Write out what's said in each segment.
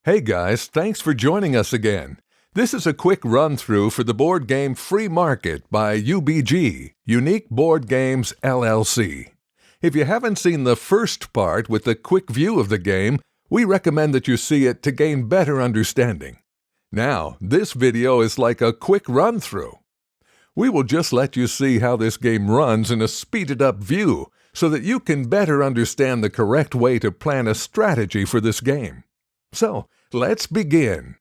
Hey guys, thanks for joining us again. This is a quick run-through for the board game Free Market by UBG, Unique Board Games LLC. If you haven't seen the first part with a quick view of the game, we recommend that you see it to gain better understanding. Now, this video is like a quick run-through. We will just let you see how this game runs in a speeded-up view so that you can better understand the correct way to plan a strategy for this game. So, let's begin.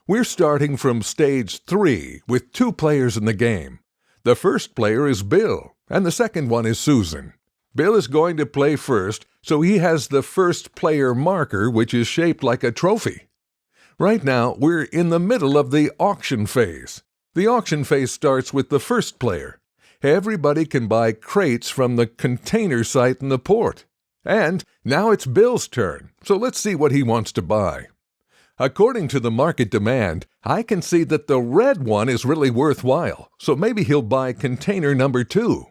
We're starting from stage 3 with 2 players in the game. The first player is Bill, and the second one is Susan. Bill is going to play first, so he has the first player marker, which is shaped like a trophy. Right now, we're in the middle of the auction phase. The auction phase starts with the first player. Everybody can buy crates from the container site in the port. And now it's Bill's turn, so let's see what he wants to buy. According to the market demand, I can see that the red one is really worthwhile, so maybe he'll buy container number 2.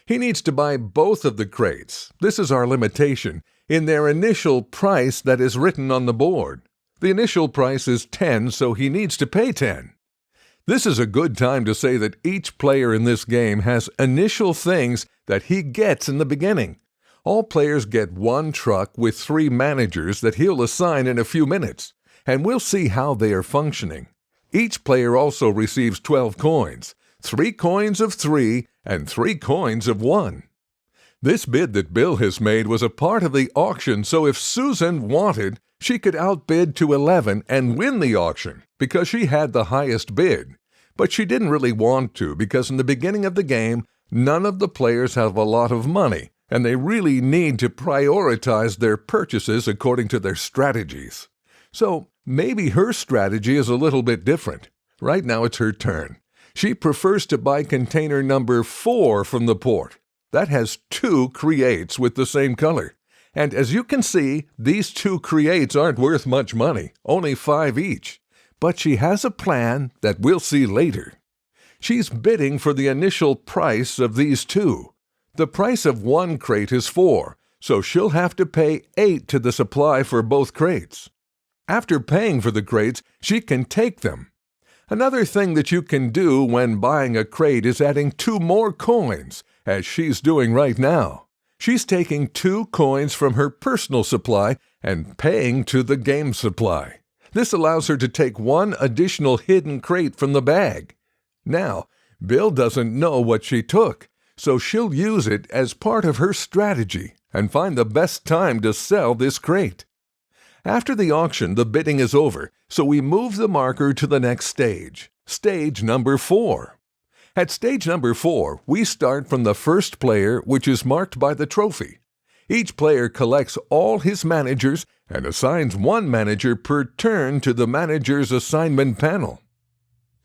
He needs to buy both of the crates. This is our limitation, in their initial price that is written on the board. The initial price is 10, so he needs to pay 10. This is a good time to say that each player in this game has initial things that he gets in the beginning. All players get 1 truck with 3 managers that he'll assign in a few minutes, and we'll see how they are functioning. Each player also receives 12 coins, 3 coins of 3 and 3 coins of 1. This bid that Bill has made was a part of the auction, so if Susan wanted, she could outbid to 11 and win the auction because she had the highest bid. But she didn't really want to because in the beginning of the game, none of the players have a lot of money, and they really need to prioritize their purchases according to their strategies. So maybe her strategy is a little bit different. Right now it's her turn. She prefers to buy container number 4 from the port. That has 2 creates with the same color. And as you can see, these 2 creates aren't worth much money, only 5 each. But she has a plan that we'll see later. She's bidding for the initial price of these 2. The price of 1 crate is 4, so she'll have to pay 8 to the supply for both crates. After paying for the crates, she can take them. Another thing that you can do when buying a crate is adding 2 more coins, as she's doing right now. She's taking 2 coins from her personal supply and paying to the game supply. This allows her to take 1 additional hidden crate from the bag. Now, Bill doesn't know what she took, so she'll use it as part of her strategy and find the best time to sell this crate. After the auction, the bidding is over, so we move the marker to the next stage, stage number 4. At stage number 4, we start from the first player, which is marked by the trophy. Each player collects all his managers and assigns 1 manager per turn to the manager's assignment panel.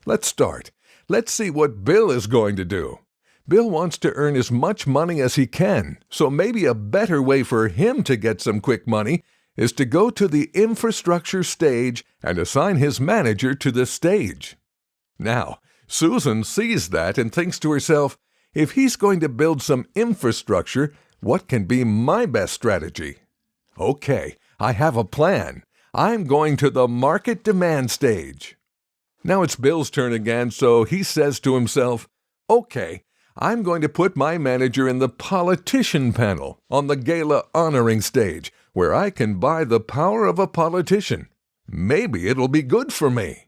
Let's start. Let's see what Bill is going to do. Bill wants to earn as much money as he can, so maybe a better way for him to get some quick money is to go to the infrastructure stage and assign his manager to this stage. Now, Susan sees that and thinks to herself, if he's going to build some infrastructure, what can be my best strategy? Okay, I have a plan. I'm going to the market demand stage. Now it's Bill's turn again, so he says to himself, okay, I'm going to put my manager in the politician panel on the gala honoring stage, where I can buy the power of a politician. Maybe it'll be good for me.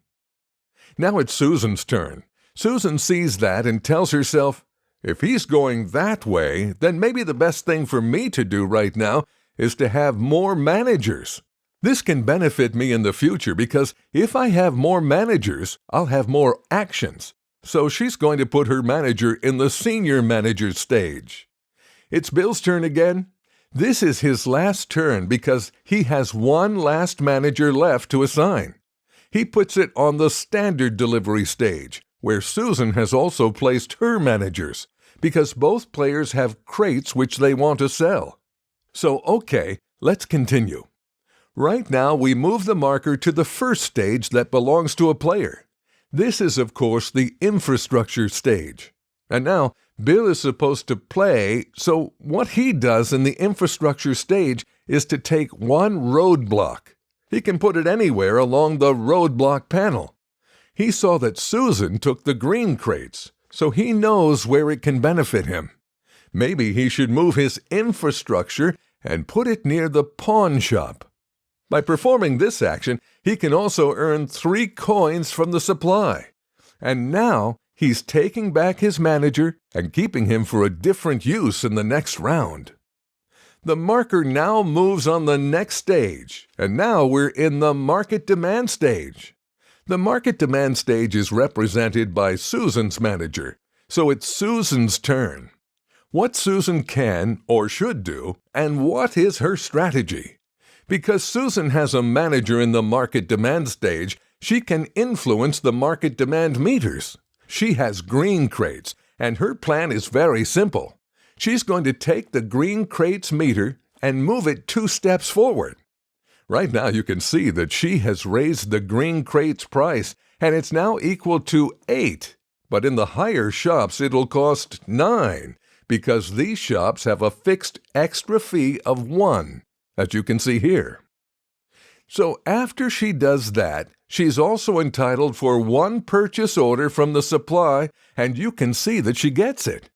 Now it's Susan's turn. Susan sees that and tells herself, if he's going that way, then maybe the best thing for me to do right now is to have more managers. This can benefit me in the future because if I have more managers, I'll have more actions. So she's going to put her manager in the senior manager stage. It's Bill's turn again. This is his last turn because he has 1 last manager left to assign. He puts it on the standard delivery stage, where Susan has also placed her managers, because both players have crates which they want to sell. So, okay, let's continue. Right now, we move the marker to the first stage that belongs to a player. This is, of course, the infrastructure stage. And now, Bill is supposed to play, so what he does in the infrastructure stage is to take 1 roadblock. He can put it anywhere along the roadblock panel. He saw that Susan took the green crates, so he knows where it can benefit him. Maybe he should move his infrastructure and put it near the pawn shop. By performing this action, he can also earn 3 coins from the supply. And now he's taking back his manager and keeping him for a different use in the next round. The marker now moves on the next stage, and now we're in the market demand stage. The market demand stage is represented by Susan's manager, so it's Susan's turn. What Susan can or should do, and what is her strategy? Because Susan has a manager in the market demand stage, she can influence the market demand meters. She has green crates, and her plan is very simple. She's going to take the green crates meter and move it 2 steps forward. Right now you can see that she has raised the green crates price, and it's now equal to 8. But in the higher shops it'll cost 9, because these shops have a fixed extra fee of 1, as you can see here. So after she does that, she's also entitled for 1 purchase order from the supply, and you can see that she gets it.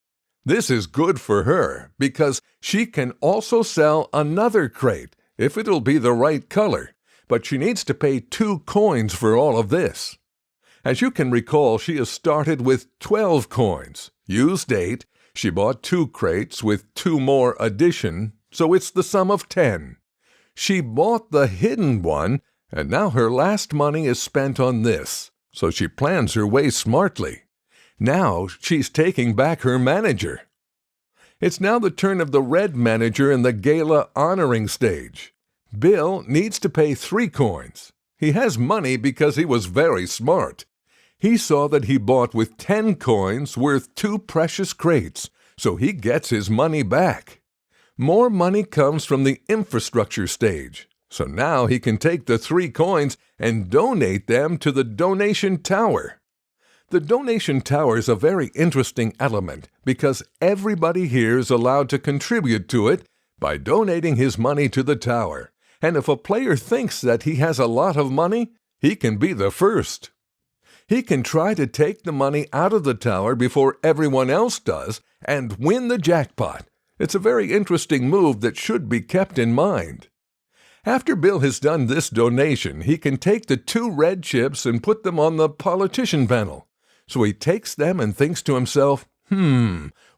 This is good for her, because she can also sell another crate, if it'll be the right color, but she needs to pay 2 coins for all of this. As you can recall, she has started with 12 coins, used 8, she bought 2 crates with 2 more addition, so it's the sum of 10. She bought the hidden one, and now her last money is spent on this, so she plans her way smartly. Now she's taking back her manager. It's now the turn of the red manager in the gala honoring stage. Bill needs to pay 3 coins. He has money because he was very smart. He saw that he bought with 10 coins worth 2 precious crates, so he gets his money back. More money comes from the infrastructure stage, so now he can take the 3 coins and donate them to the donation tower. The donation tower is a very interesting element because everybody here is allowed to contribute to it by donating his money to the tower, and if a player thinks that he has a lot of money, he can be the first. He can try to take the money out of the tower before everyone else does and win the jackpot. It's a very interesting move that should be kept in mind. After Bill has done this donation, he can take the 2 red chips and put them on the politician panel. So he takes them and thinks to himself,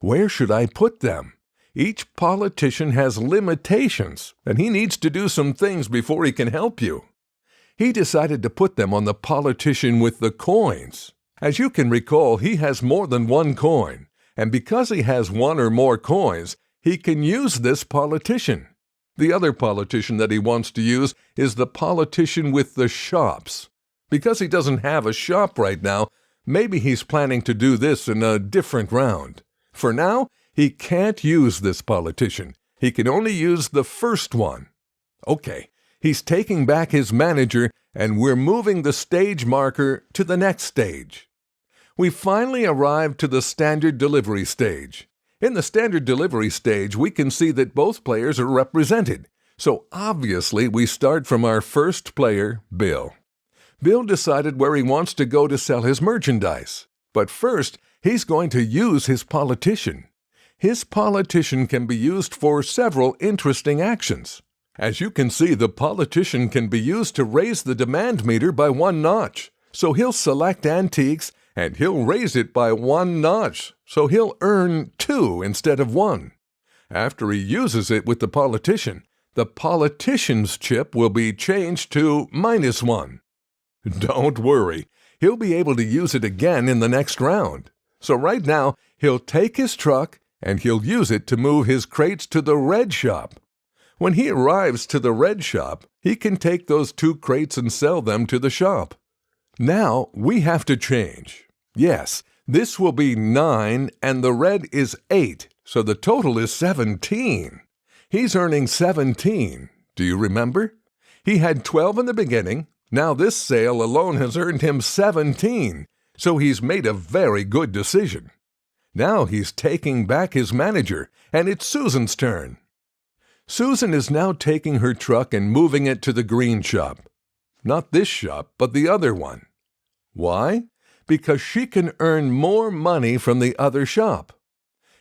where should I put them? Each politician has limitations, and he needs to do some things before he can help you. He decided to put them on the politician with the coins. As you can recall, he has more than 1 coin, and because he has 1 or more coins, he can use this politician. The other politician that he wants to use is the politician with the shops. Because he doesn't have a shop right now, maybe he's planning to do this in a different round. For now, he can't use this politician. He can only use the first one. Okay, he's taking back his manager, and we're moving the stage marker to the next stage. We finally arrived to the standard delivery stage. In the standard delivery stage, we can see that both players are represented. So obviously, we start from our first player, Bill. Bill decided where he wants to go to sell his merchandise. But first, he's going to use his politician. His politician can be used for several interesting actions. As you can see, the politician can be used to raise the demand meter by 1 notch. So he'll select antiques, and he'll raise it by 1 notch. So he'll earn 2 instead of 1. After he uses it with the politician's chip will be changed to -1. Don't worry, he'll be able to use it again in the next round. So right now, he'll take his truck and he'll use it to move his crates to the red shop. When he arrives to the red shop, he can take those 2 crates and sell them to the shop. Now we have to change. Yes, this will be 9 and the red is 8, so the total is 17. He's earning 17. Do you remember? He had 12 in the beginning. Now this sale alone has earned him 17, so he's made a very good decision. Now he's taking back his manager, and it's Susan's turn. Susan is now taking her truck and moving it to the green shop. Not this shop, but the other one. Why? Because she can earn more money from the other shop.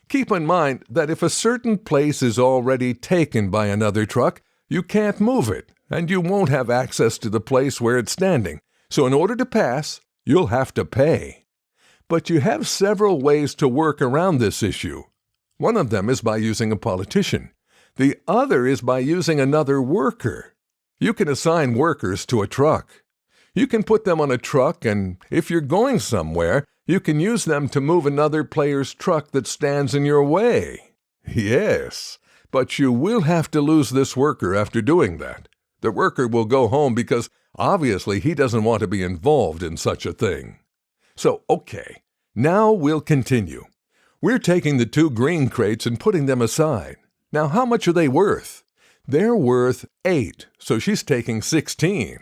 Keep in mind that if a certain place is already taken by another truck, you can't move it, and you won't have access to the place where it's standing. So in order to pass, you'll have to pay. But you have several ways to work around this issue. One of them is by using a politician. The other is by using another worker. You can assign workers to a truck. You can put them on a truck, and if you're going somewhere, you can use them to move another player's truck that stands in your way. Yes, but you will have to lose this worker after doing that. The worker will go home because obviously he doesn't want to be involved in such a thing. So, okay, now we'll continue. We're taking the 2 green crates and putting them aside. Now, how much are they worth? They're worth 8, so she's taking 16.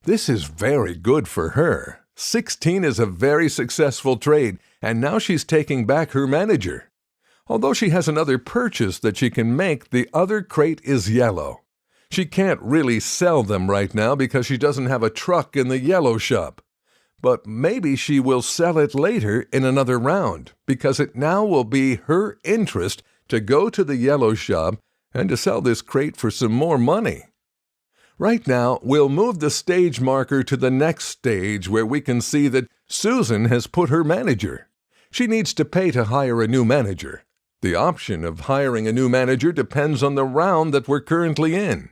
This is very good for her. 16 is a very successful trade, and now she's taking back her manager. Although she has another purchase that she can make, the other crate is yellow. She can't really sell them right now because she doesn't have a truck in the yellow shop. But maybe she will sell it later in another round, because it now will be her interest to go to the yellow shop and to sell this crate for some more money. Right now, we'll move the stage marker to the next stage where we can see that Susan has put her manager. She needs to pay to hire a new manager. The option of hiring a new manager depends on the round that we're currently in.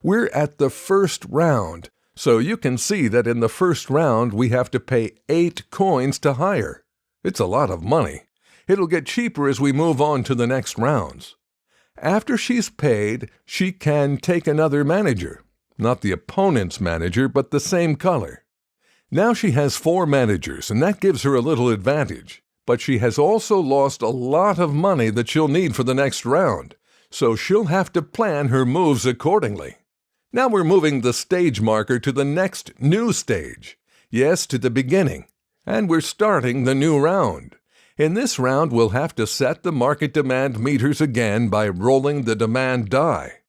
We're at the first round, so you can see that in the first round we have to pay 8 coins to hire. It's a lot of money. It'll get cheaper as we move on to the next rounds. After she's paid, she can take another manager. Not the opponent's manager, but the same color. Now she has 4 managers, and that gives her a little advantage. But she has also lost a lot of money that she'll need for the next round, so she'll have to plan her moves accordingly. Now we're moving the stage marker to the next new stage. Yes, to the beginning. And we're starting the new round. In this round, we'll have to set the market demand meters again by rolling the demand die.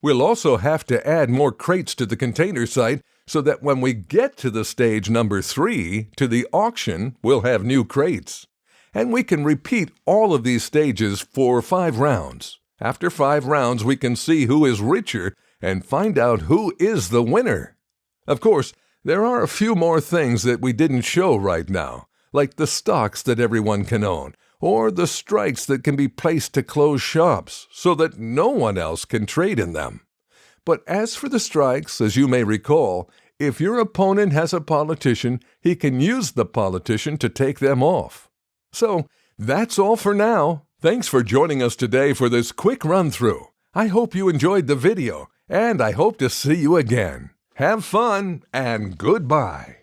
We'll also have to add more crates to the container site so that when we get to the stage number 3, to the auction, we'll have new crates. And we can repeat all of these stages for 5 rounds. After 5 rounds, we can see who is richer and find out who is the winner. Of course, there are a few more things that we didn't show right now, like the stocks that everyone can own, or the strikes that can be placed to close shops so that no one else can trade in them. But as for the strikes, as you may recall, if your opponent has a politician, he can use the politician to take them off. So, that's all for now. Thanks for joining us today for this quick run-through. I hope you enjoyed the video, and I hope to see you again. Have fun, and goodbye.